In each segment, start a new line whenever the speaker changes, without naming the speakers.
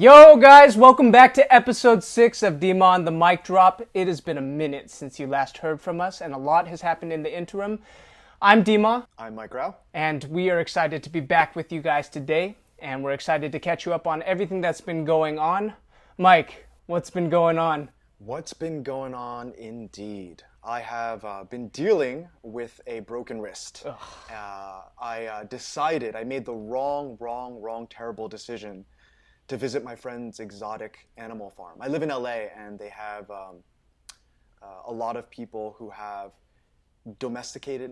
Yo guys, welcome back to episode 6 of Dmah on the Mic Drop. It has been a minute since you last heard from us and a lot has happened in the interim. I'm Dmah.
I'm Mike Rao.
And we are excited to be back with you guys today. And we're excited to catch you up on everything that's been going on. Mike, what's been going on?
What's been going on indeed? I have been dealing with a broken wrist. I made the wrong, terrible decision to visit my friend's exotic animal farm. I live in LA and they have a lot of people who have not domesticated,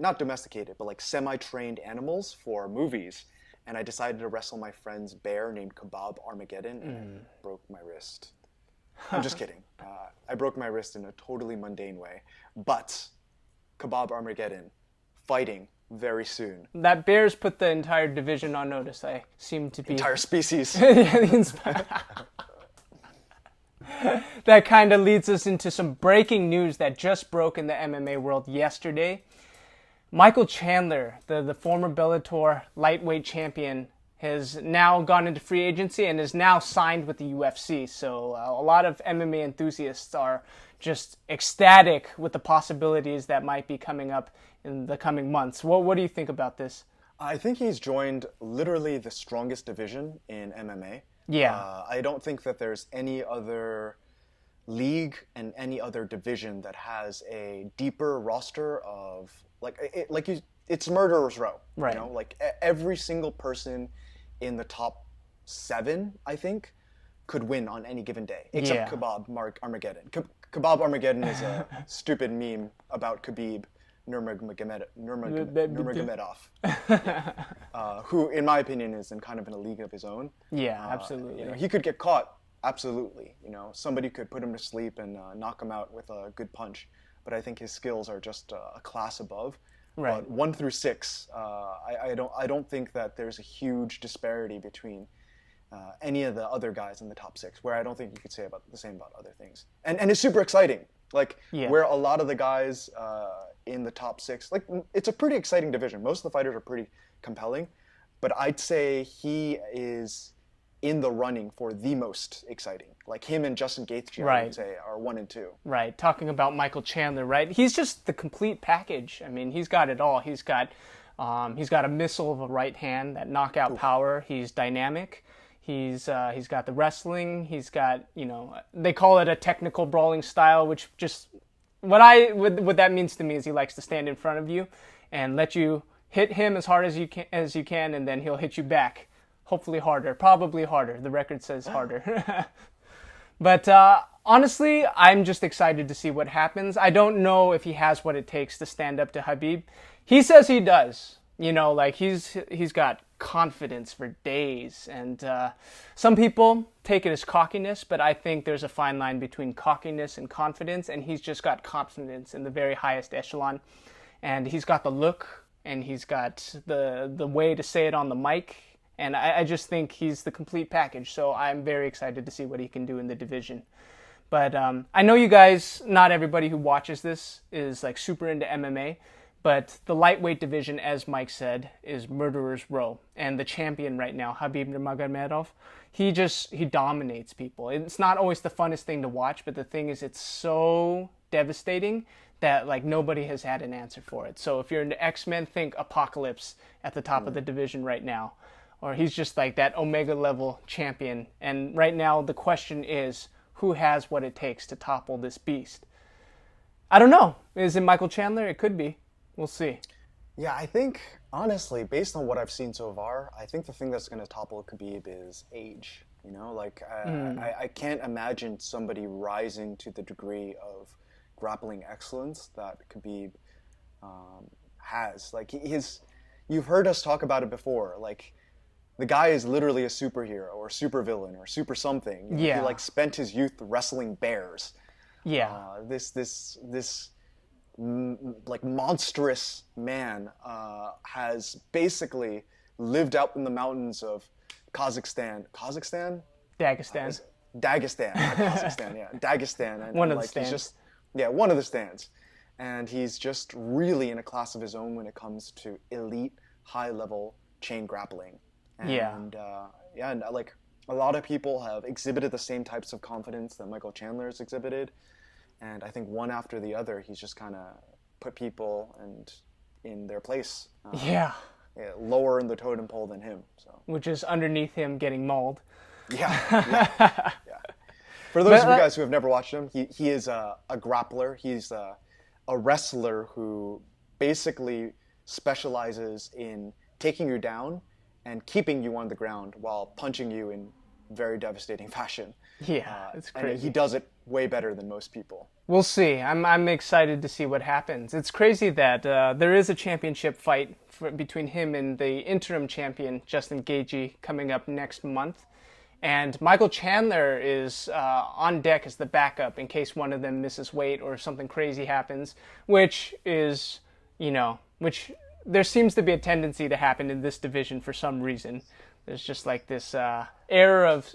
but like semi-trained animals for movies. And I decided to wrestle my friend's bear named Khabib Armageddon and broke my wrist. I'm just kidding. I broke my wrist in a totally mundane way. But Khabib Armageddon fighting very soon.
That bear's put the entire division on notice. I seem to be...
Entire species.
That kind of leads us into some breaking news that just broke in the MMA world yesterday. Michael Chandler, the former Bellator lightweight champion, has now gone into free agency and is now signed with the UFC. So a lot of MMA enthusiasts are just ecstatic with the possibilities that might be coming up in the coming months. What do you think about this?
I think he's joined literally the strongest division in MMA.
Yeah.
I don't think that there's any other league and any other division that has a deeper roster of it's murderer's row.
Right.
You know, like every single person in the top 7, I think, could win on any given day, except Khabib Armageddon. Khabib Armageddon is a stupid meme about Khabib Nurmagomedov, who, in my opinion, is in kind of in a league of his own.
Yeah, absolutely.
You know, he could get caught, absolutely. You know, somebody could put him to sleep and knock him out with a good punch. But I think his skills are just a class above.
Right.
But 1 through 6, I don't think that there's a huge disparity between any of the other guys in the top 6, where I don't think you could say about the same about other things. And it's super exciting. Where a lot of the guys in the top 6, it's a pretty exciting division. Most of the fighters are pretty compelling, but I'd say he is in the running for the most exciting. Like him and Justin Gaethje, I would say, are 1 and 2.
Right. Talking about Michael Chandler, right? He's just the complete package. I mean, he's got it all. He's got a missile of a right hand, that knockout power. He's dynamic. He's got the wrestling. He's got, they call it a technical brawling style, which just what that means to me is he likes to stand in front of you and let you hit him as hard as you can, and then he'll hit you back. Hopefully harder, probably harder. The record says harder. But honestly, I'm just excited to see what happens. I don't know if he has what it takes to stand up to Khabib. He says he does. He's got confidence for days. And some people take it as cockiness, but I think there's a fine line between cockiness and confidence, and he's just got confidence in the very highest echelon. And he's got the look, and he's got the way to say it on the mic. And I just think he's the complete package. So I'm very excited to see what he can do in the division. But I know you guys, not everybody who watches this is like super into MMA. But the lightweight division, as Mike said, is murderer's row. And the champion right now, Khabib Nurmagomedov, he dominates people. It's not always the funnest thing to watch, but the thing is it's so devastating that nobody has had an answer for it. So if you're into X-Men, think Apocalypse at the top of the division right now. Or he's just like that Omega level champion. And right now the question is, who has what it takes to topple this beast? I don't know. Is it Michael Chandler? It could be. We'll see.
Yeah, I think, honestly, based on what I've seen so far, I think the thing that's going to topple Khabib is age. You know, I can't imagine somebody rising to the degree of grappling excellence that Khabib has. You've heard us talk about it before. The guy is literally a superhero or supervillain or super something. He spent his youth wrestling bears.
Yeah.
This monstrous man has basically lived out in the mountains of Kazakhstan. Kazakhstan?
Dagestan.
Dagestan, not Kazakhstan, yeah. Dagestan. And,
one of the stands.
One of the stands. And he's just really in a class of his own when it comes to elite, high-level chain grappling. And, A lot of people have exhibited the same types of confidence that Michael Chandler has exhibited, and I think one after the other, he's just kind of put people and in their place.
Yeah.
Lower in the totem pole than him. So.
Which is underneath him getting mauled.
Yeah. For those of you guys who have never watched him, he is a grappler. He's a wrestler who basically specializes in taking you down and keeping you on the ground while punching you in very devastating fashion.
Yeah, it's crazy.
And he does it way better than most people.
We'll see. I'm excited to see what happens. It's crazy that there is a championship fight between him and the interim champion, Justin Gaethje, coming up next month. And Michael Chandler is on deck as the backup in case one of them misses weight or something crazy happens, which is, which there seems to be a tendency to happen in this division for some reason. There's just like this air of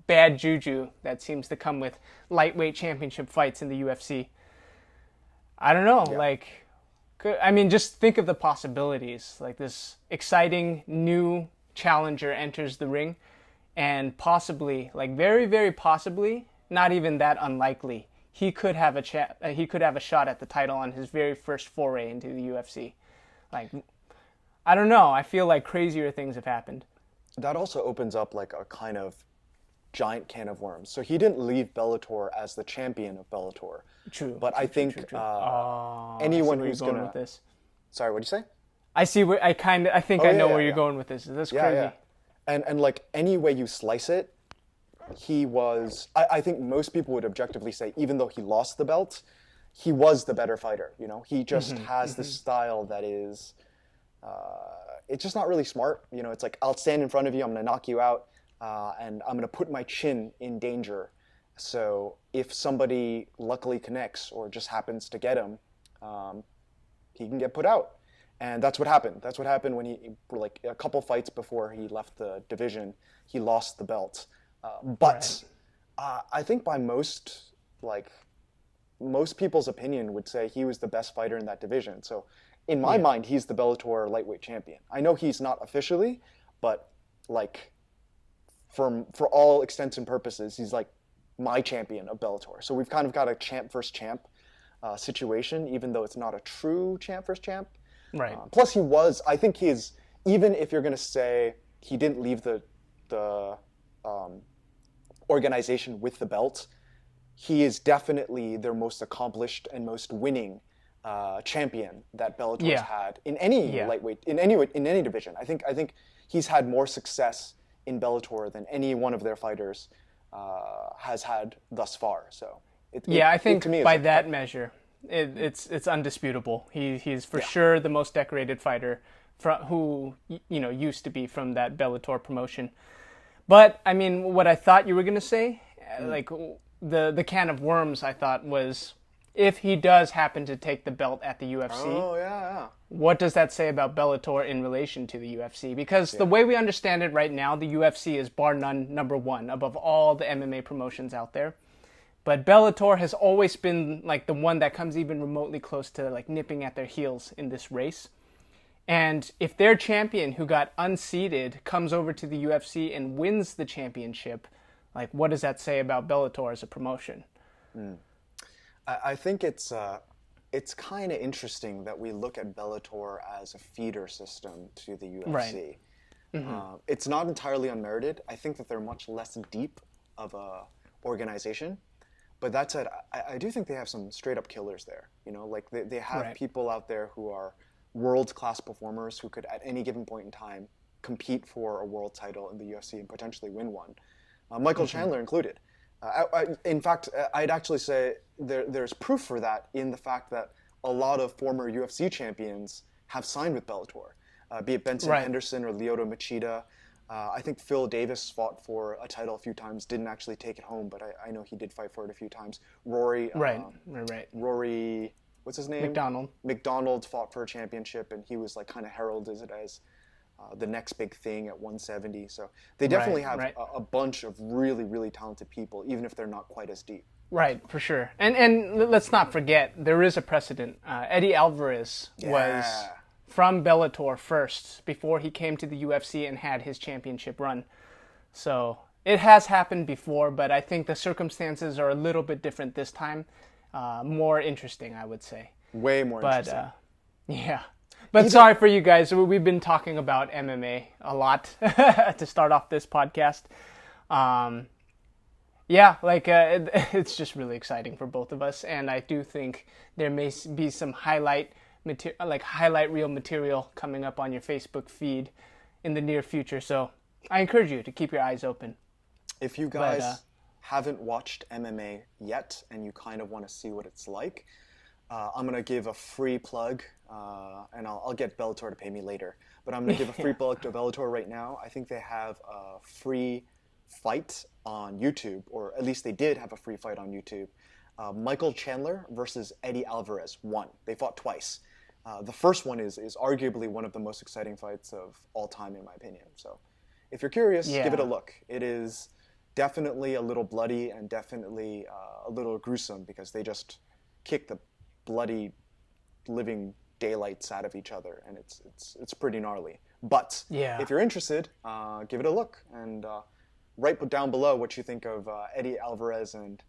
bad juju that seems to come with lightweight championship fights in the UFC. I don't know, just think of the possibilities. Like this exciting new challenger enters the ring, and possibly, very, very possibly, not even that unlikely, he could have a shot at the title on his very first foray into the UFC. I don't know. I feel like crazier things have happened.
That also opens up a kind of giant can of worms. So he didn't leave Bellator as the champion of Bellator.
True.
But I think anyone who's going
with this.
Sorry, what'd you say?
I see where I think I know where you're going with this. That's crazy.
Yeah. And any way you slice it, he was. I think most people would objectively say, even though he lost the belt, he was the better fighter. He just has this style that is. It's just not really smart. It's like, I'll stand in front of you, I'm going to knock you out, and I'm going to put my chin in danger. So if somebody luckily connects or just happens to get him, he can get put out. And that's what happened. That's what happened when he, a couple fights before he left the division, he lost the belt. But I think by most people's opinion would say he was the best fighter in that division. So in my mind, he's the Bellator lightweight champion. I know he's not officially, but for all extents and purposes, he's my champion of Bellator. So we've kind of got a champ versus champ situation, even though it's not a true champ versus champ.
Right.
Plus, I think he is, even if you're going to say he didn't leave the organization with the belt, he is definitely their most accomplished and most winning champion that Bellator's had in any lightweight, in any division. I think he's had more success in Bellator than any one of their fighters has had thus far. So
I think by that measure, it's undisputable. He's for sure the most decorated fighter who used to be from that Bellator promotion. But I mean, what I thought you were gonna say, the can of worms, I thought was, if he does happen to take the belt at the UFC, what does that say about Bellator in relation to the UFC? Because the way we understand it right now, the UFC is bar none number one above all the MMA promotions out there. But Bellator has always been the one that comes even remotely close to nipping at their heels in this race. And if their champion who got unseated comes over to the UFC and wins the championship, what does that say about Bellator as a promotion?
I think it's kind of interesting that we look at Bellator as a feeder system to the UFC.
Right.
It's not entirely unmerited. I think that they're much less deep of a organization. But that said, I do think they have some straight up killers there. They have people out there who are world-class performers who could at any given point in time compete for a world title in the UFC and potentially win one. Michael Chandler included. In fact, I'd actually say there's proof for that in the fact that a lot of former UFC champions have signed with Bellator, be it Benson Henderson or Lyoto Machida. I think Phil Davis fought for a title a few times, didn't actually take it home, but I know he did fight for it a few times. Rory, what's his name? McDonald fought for a championship, and he was kind of heralded as the next big thing at 170. So they definitely have a bunch of really, really talented people, even if they're not quite as deep.
Right, for sure. And let's not forget, there is a precedent. Eddie Alvarez was from Bellator first before he came to the UFC and had his championship run. So it has happened before, but I think the circumstances are a little bit different this time. More interesting, I would say.
Way more interesting.
Yeah. But sorry for you guys. We've been talking about MMA a lot to start off this podcast. It's just really exciting for both of us, and I do think there may be some highlight reel material coming up on your Facebook feed in the near future. So I encourage you to keep your eyes open.
If you guys haven't watched MMA yet and you kind of want to see what it's like, I'm going to give a free plug, and I'll get Bellator to pay me later. But I'm going to give a free plug to Bellator right now. I think they have a free fight on YouTube, or at least they did have a free fight on YouTube. Michael Chandler versus Eddie Alvarez won. They fought twice. The first one is arguably one of the most exciting fights of all time, in my opinion. So if you're curious, give it a look. It is definitely a little bloody and definitely a little gruesome, because they just kick the bloody living daylights out of each other, and it's pretty gnarly. But if you're interested, give it a look, and write down below what you think of Eddie Alvarez and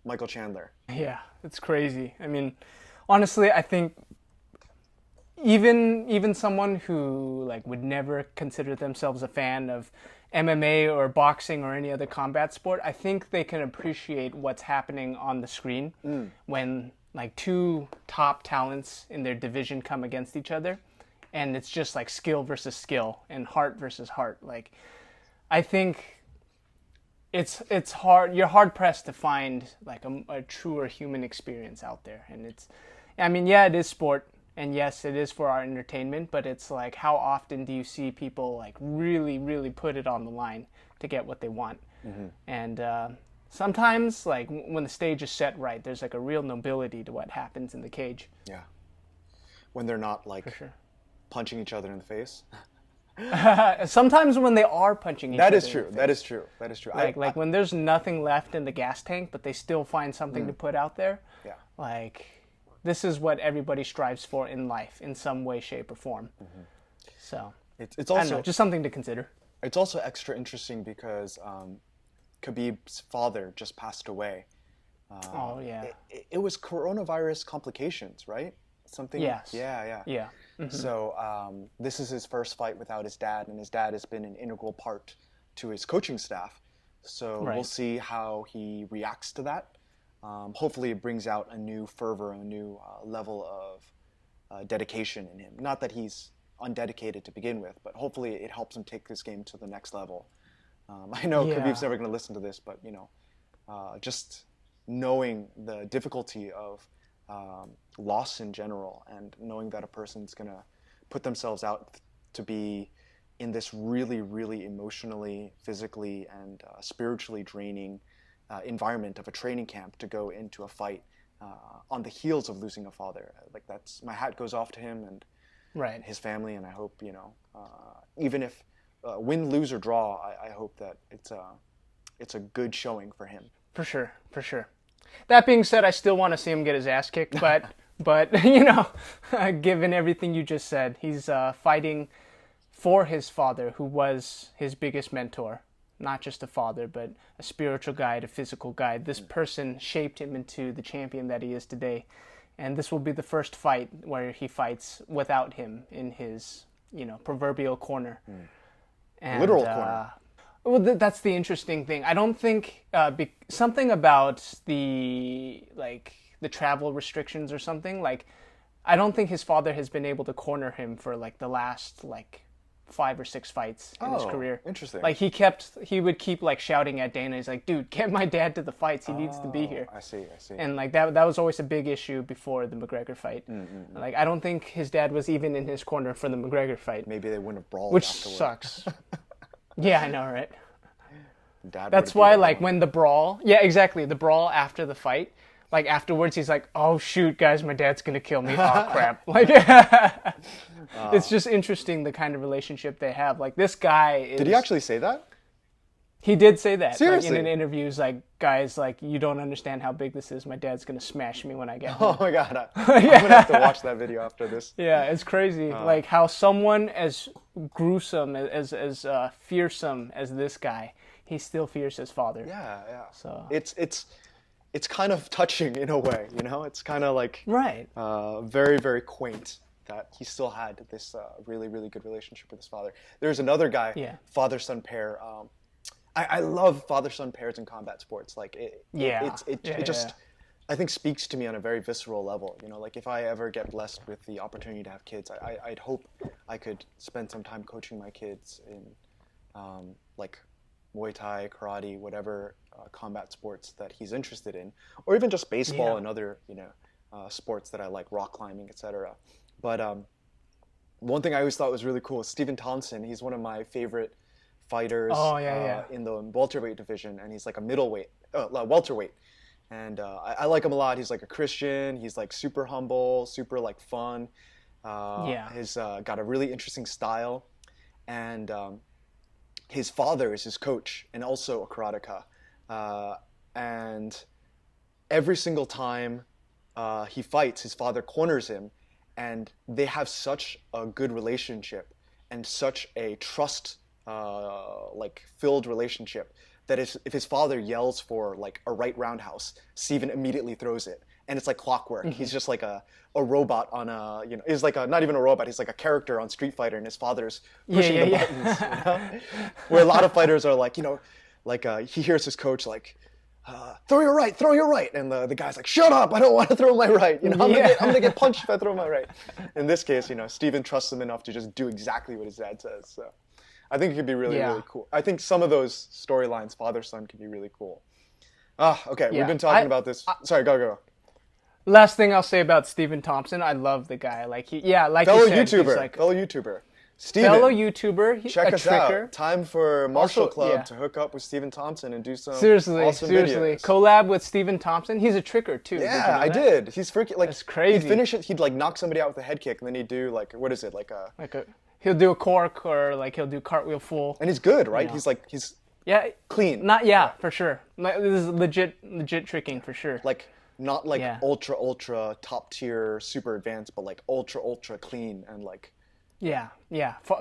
Michael Chandler.
Yeah, it's crazy. I mean, honestly, I think even someone who like would never consider themselves a fan of MMA or boxing or any other combat sport, I think they can appreciate what's happening on the screen when like two top talents in their division come against each other, and it's just like skill versus skill and heart versus heart. Like, I think it's hard. You're hard pressed to find like a truer human experience out there, and it is sport. And yes, it is for our entertainment, but it's like, how often do you see people like really, really put it on the line to get what they want? Mm-hmm. And sometimes, like when the stage is set right, there's like a real nobility to what happens in the cage. Yeah.
When they're not like punching each other in the face.
Sometimes when they are punching each other.
That is true. That is true. That is true.
Like when there's nothing left in the gas tank, but they still find something to put out there.
Yeah.
Like, this is what everybody strives for in life, in some way, shape, or form. Mm-hmm. So
it's also,
I don't know, just something to consider.
It's also extra interesting because Khabib's father just passed away. It was coronavirus complications, right? Something.
Yes.
Yeah. Mm-hmm. So this is his first fight without his dad, and his dad has been an integral part to his coaching staff. So we'll see how he reacts to that. Hopefully it brings out a new fervor, a new level of dedication in him. Not that he's undedicated to begin with, but hopefully it helps him take this game to the next level. I know Khabib's never going to listen to this, but just knowing the difficulty of loss in general, and knowing that a person's going to put themselves out to be in this really, really emotionally, physically, and spiritually draining environment of a training camp to go into a fight on the heels of losing a father. Like, that's, my hat goes off to him and his family, and I hope, even if win, lose, or draw, I hope that it's a good showing for him.
For sure. That being said, I still want to see him get his ass kicked, but given everything you just said, he's fighting for his father, who was his biggest mentor. Not just a father, but a spiritual guide, a physical guide. This person shaped him into the champion that he is today. And this will be the first fight where he fights without him in his, proverbial corner. And,
literal corner.
Well, that's the interesting thing. I don't think something about the travel restrictions or something. Like, I don't think his father has been able to corner him for like the last 5 or 6 fights in his career.
Interesting.
Like, he would keep like shouting at Dana. He's like, dude, get my dad to the fights. He needs to be here.
I see.
And like that was always a big issue before the McGregor fight. Like, I don't think his dad was even in his corner for the McGregor fight.
Maybe they wouldn't have brawled
which
afterward.
Sucks. Yeah, I know, right?
Dad
That's why, like, when the brawl, the brawl after the fight, like, afterwards, he's like, oh, shoot, guys, my dad's going to kill me. Oh, crap. Like, it's just interesting, the kind of relationship they have. Like, this guy is...
Did he actually say that?
He did say that.
Seriously?
Like, in an interview, he's like, guys, like, you don't understand how big this is. My dad's going to smash me when I get home.
Oh, my God. I'm going to have to watch that video after this.
Yeah, it's crazy. Like, how someone as gruesome, as fearsome as this guy, he still fears his father.
Yeah, yeah.
So
it's kind of touching in a way, you know. It's kind of like
right.
very, very quaint that he still had this really, really good relationship with his father. There's another guy,
Yeah.
father-son pair. I love father-son pairs in combat sports. Like it just I think speaks to me on a very visceral level. You know, like if I ever get blessed with the opportunity to have kids, I'd hope I could spend some time coaching my kids in like Muay Thai, karate, whatever combat sports that he's interested in, or even just baseball and other sports that I like, rock climbing, etc. But one thing I always thought was really cool is Stephen Thompson. He's one of my favorite fighters in the welterweight division, and he's like a welterweight. And I like him a lot. He's like a Christian. He's like super humble, super like fun. He's got a really interesting style, and his father is his coach and also a karateka. And every single time he fights, his father corners him, and they have such a good relationship and such a trust filled relationship that if his father yells for like a right roundhouse, Steven immediately throws it, and it's like clockwork. Mm-hmm. He's just like a robot on a he's like not even a robot. He's like a character on Street Fighter, and his father's pushing the buttons. You know? Where a lot of fighters are like he hears his coach like, throw your right, and the guy's like, shut up, I don't want to throw my right. You know, I'm gonna get punched if I throw my right. In this case, Steven trusts him enough to just do exactly what his dad says. So I think it could be really, really cool. I think some of those storylines, father-son, could be really cool. Okay, we've been talking about this. Sorry, go.
Last thing I'll say about Stephen Thompson, I love the guy.
Fellow YouTuber. Steven,
fellow YouTuber,
check us
tricker.
Out. Time for Martial Club to hook up with Stephen Thompson and do some
seriously
videos.
Collab with Stephen Thompson. He's a tricker too.
Yeah, I did. He's freaking like. That's
crazy.
He'd finish it. He'd like knock somebody out with a head kick, and then he'd do like
he'll do a cork or like he'll do cartwheel full.
And he's good, right? He's clean.
For sure. This is legit tricking for sure.
Like not like ultra top tier super advanced, but like ultra clean and like.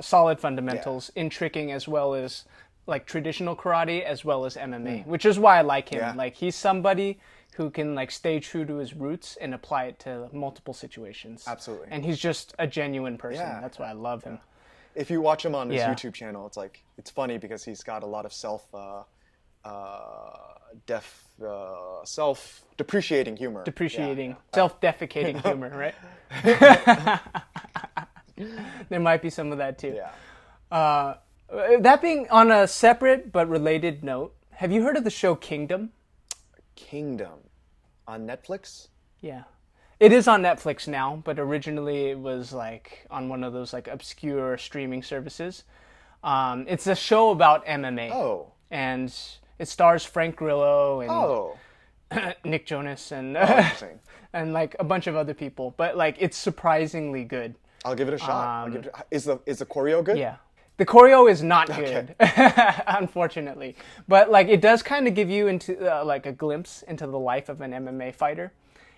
Solid fundamentals in tricking as well as like traditional karate as well as MMA, which is why I like him. Like he's somebody who can like stay true to his roots and apply it to multiple situations.
Absolutely.
And he's just a genuine person. That's wself. Why I love him.
If you watch him on his YouTube channel, it's funny because he's got a lot of self-depreciating humor.
Self-defecating humor, right? There might be some of that too.
Yeah.
That being on a separate but related note, have you heard of the show Kingdom?
Kingdom on Netflix?
Yeah. It is on Netflix now, but originally it was like on one of those like obscure streaming services. It's a show about MMA.
Oh.
And it stars Frank Grillo and Nick Jonas and and like a bunch of other people, but like it's surprisingly good.
I'll give it a shot. Is the choreo good?
Yeah. The choreo is not good, unfortunately. But like it does kind of give you into like a glimpse into the life of an MMA fighter.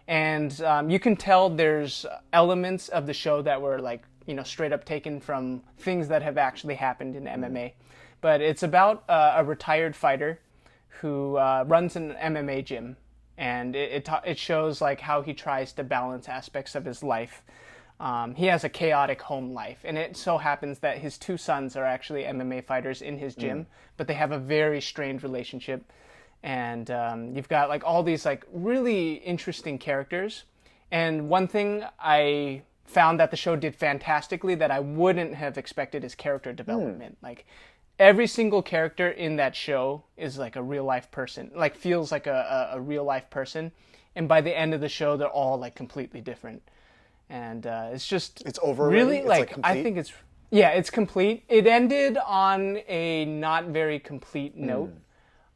And you can tell there's elements of the show that were like, straight up taken from things that have actually happened in MMA. But it's about a retired fighter who runs an MMA gym. And it shows like how he tries to balance aspects of his life. He has a chaotic home life, and it so happens that his two sons are actually MMA fighters in his gym, but they have a very strained relationship. And you've got like all these like really interesting characters. And one thing I found that the show did fantastically that I wouldn't have expected is character development. Like every single character in that show is like a real life person, like feels like a real life person. And by the end of the show, they're all like completely different. And it's over. Really, like I think it's complete. It ended on a not very complete note,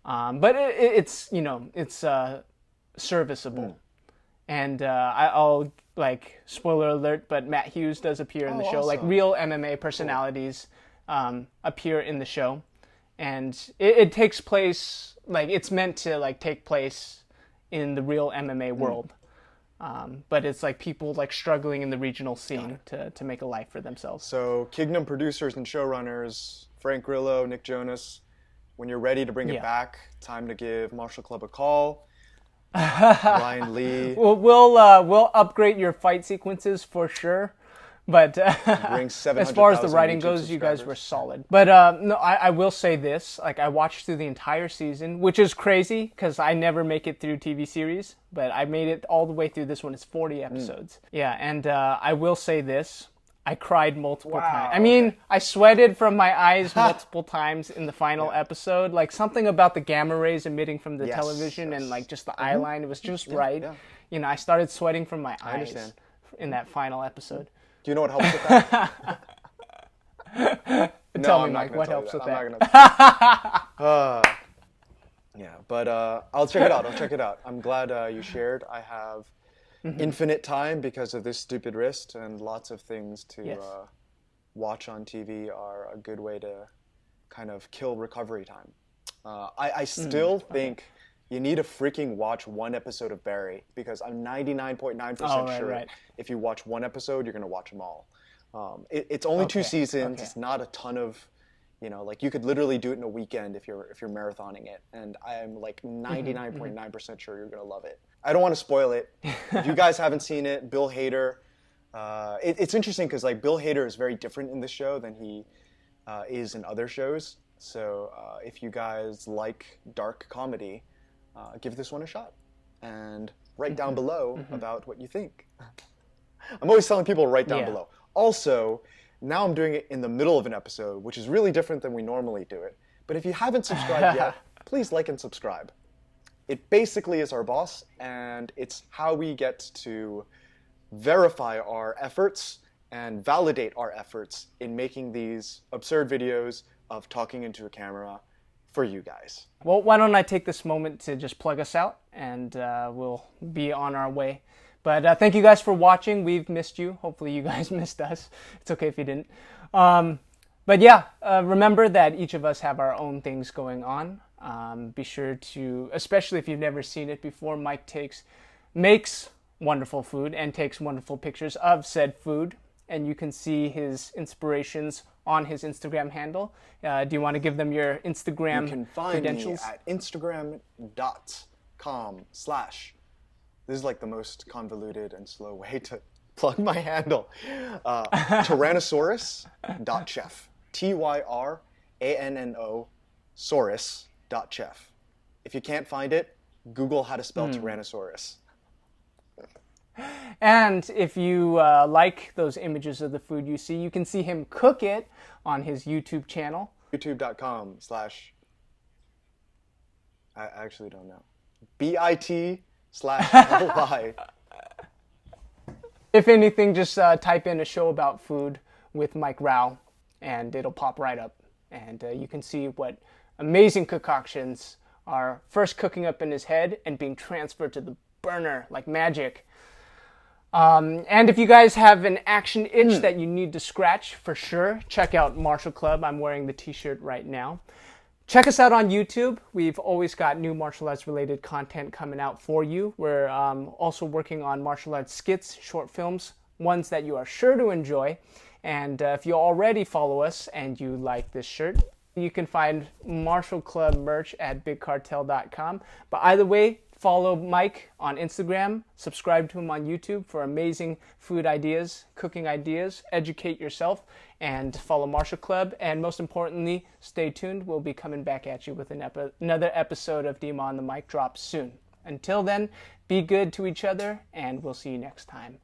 but it's serviceable. And I'll like spoiler alert, but Matt Hughes does appear in the show. Awesome. Like real MMA personalities appear in the show, and it takes place like it's meant to like take place in the real MMA world. But it's like people like struggling in the regional scene to make a life for themselves.
So Kingdom producers and showrunners, Frank Grillo, Nick Jonas, when you're ready to bring it
Yeah.
back, time to give Martial Club a call. Ryan Lee.
We'll upgrade your fight sequences for sure. But
Bring
as far as the
700,000
writing
YouTube
goes, you guys were
subscribers.
solid. But no, I will say this: like I watched through the entire season, which is crazy because I never make it through TV series. But I made it all the way through this one. It's 40 episodes. Yeah, and I will say this: I cried multiple times. I mean, I sweated from my eyes multiple times in the final episode. Like something about the gamma rays emitting from the television and like just the eye line. It was just right.
yeah.
You know, I started sweating from my eyes
understand.
in that final episode.
Do you know what helps with that?
Tell me,
I'm not
Mike,
gonna
what
tell
helps
you
with
that.
that?
I'm not gonna. Yeah, but I'll check it out. I'll check it out. I'm glad you shared. I have infinite time because of this stupid wrist, and lots of things to
Yes.
watch on TV are a good way to kind of kill recovery time. I still think you need to freaking watch one episode of Barry because I'm 99.9% sure
right.
if you watch one episode, you're going to watch them all. It's only 2 seasons.
okay.
It's not a ton of, like you could literally do it in a weekend if you're marathoning it. And I am like 99.9% sure you're going to love it. I don't want to spoil it. If you guys haven't seen it, Bill Hader. It's interesting because like Bill Hader is very different in this show than he is in other shows. So if you guys like dark comedy, give this one a shot and write down below about what you think. I'm always telling people to write down below. Also, now I'm doing it in the middle of an episode, which is really different than we normally do it. But if you haven't subscribed yet, please like and subscribe. It basically is our boss, and it's how we get to verify our efforts and validate our efforts in making these absurd videos of talking into a camera for you guys.
Well, why don't I take this moment to just plug us out, and we'll be on our way. But thank you guys for watching. We've missed you. Hopefully you guys missed us. It's okay if you didn't. But yeah, remember that each of us have our own things going on. Be sure to, especially if you've never seen it before, Mike makes wonderful food and takes wonderful pictures of said food. And you can see his inspirations on his Instagram handle. Do you want to give them your Instagram
You can find
credentials?
me at instagram.com/ this is like the most convoluted and slow way to plug my handle. Tyrannosaurus.chef. Tyranno saurus.chef. If you can't find it, Google how to spell Tyrannosaurus.
And if you like those images of the food you see, you can see him cook it on his YouTube channel.
YouTube.com/ I actually don't know. bit/ly.
If anything, just type in a show about food with Mike Rao, and it'll pop right up. And you can see what amazing concoctions are first cooking up in his head and being transferred to the burner like magic. And if you guys have an action itch that you need to scratch, for sure, check out Martial Club. I'm wearing the t-shirt right now. Check us out on YouTube. We've always got new martial arts related content coming out for you. We're also working on martial arts skits, short films, ones that you are sure to enjoy. And if you already follow us and you like this shirt, you can find Martial Club merch at bigcartel.com. But either way, follow Mike on Instagram, subscribe to him on YouTube for amazing food ideas, cooking ideas, educate yourself, and follow Martial Club. And most importantly, stay tuned. We'll be coming back at you with another episode of Dmah on the Mic Drop soon. Until then, be good to each other, and we'll see you next time.